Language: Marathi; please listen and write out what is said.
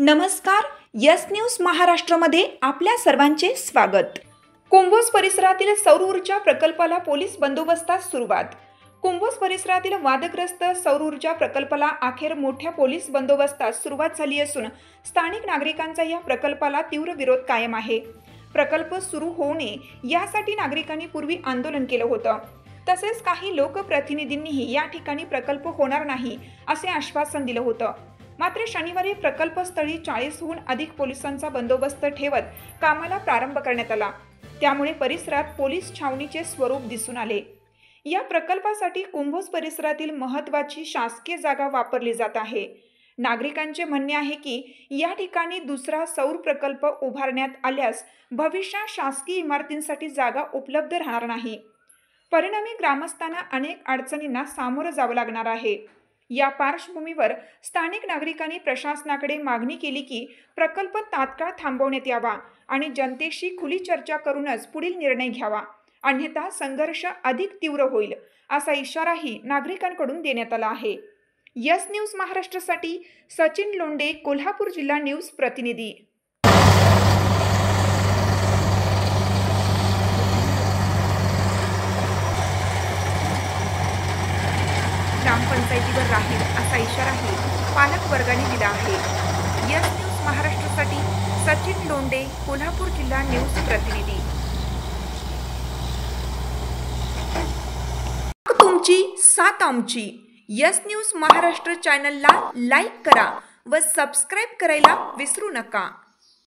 नमस्कार. यस न्यूज महाराष्ट्रामध्ये आपल्या सर्वांचे स्वागत. कुंभोज परिसरातील सौर ऊर्जा प्रकल्पाला पोलीस बंदोबस्तात सुरुवात. कुंभोज परिसरातील वादग्रस्त सौर ऊर्जा प्रकल्पाला अखेर मोठ्या पोलीस बंदोबस्तात सुरुवात झाली असून स्थानिक नागरिकांचा या प्रकल्पाला तीव्र विरोध कायम आहे. प्रकल्प सुरू होऊ नये यासाठी नागरिकांनी पूर्वी आंदोलन केलं होतं. तसेच काही लोकप्रतिनिधींनीही या ठिकाणी प्रकल्प होणार नाही असे आश्वासन दिलं होतं. मात्र शनिवारी प्रकल्पस्थळी 40हून अधिक पोलिसांचा बंदोबस्त ठेवत कामाला प्रारंभ करण्यात आला. त्यामुळे परिसरात पोलीस छावणीचे स्वरूप दिसून आले. या प्रकल्पासाठी कुंभोज परिसरातील महत्त्वाची शासकीय जागा वापरली जात आहे. नागरिकांचे म्हणणे आहे की या ठिकाणी दुसरा सौर प्रकल्प उभारण्यात आल्यास भविष्यात शासकीय इमारतींसाठी जागा उपलब्ध राहणार नाही. परिणामी ग्रामस्थांना अनेक अडचणींना सामोरं जावं लागणार आहे. या पार्श्वभूमीवर स्थानिक नागरिकांनी प्रशासनाकडे मागणी केली की प्रकल्प तात्काळ थांबवण्यात यावा आणि जनतेशी खुली चर्चा करूनच पुढील निर्णय घ्यावा, अन्यथा संघर्ष अधिक तीव्र होईल असा इशाराही नागरिकांकडून देण्यात आला आहे. यस न्यूज महाराष्ट्रासाठी सचिन लोंढे, कोल्हापूर जिल्हा न्यूज प्रतिनिधी. ग्रामपंचायतीवर राहील असा इशाराही पालक वर्गाने दिला आहे. यस न्यूज महाराष्ट्रासाठी सचिन लोंढे, कोल्हापूर जिल्हा न्यूज प्रतिनिधी. तुमची साथ आमची. यस न्यूज महाराष्ट्र चॅनलला लाईक करा व सबस्क्राईब करायला विसरू नका.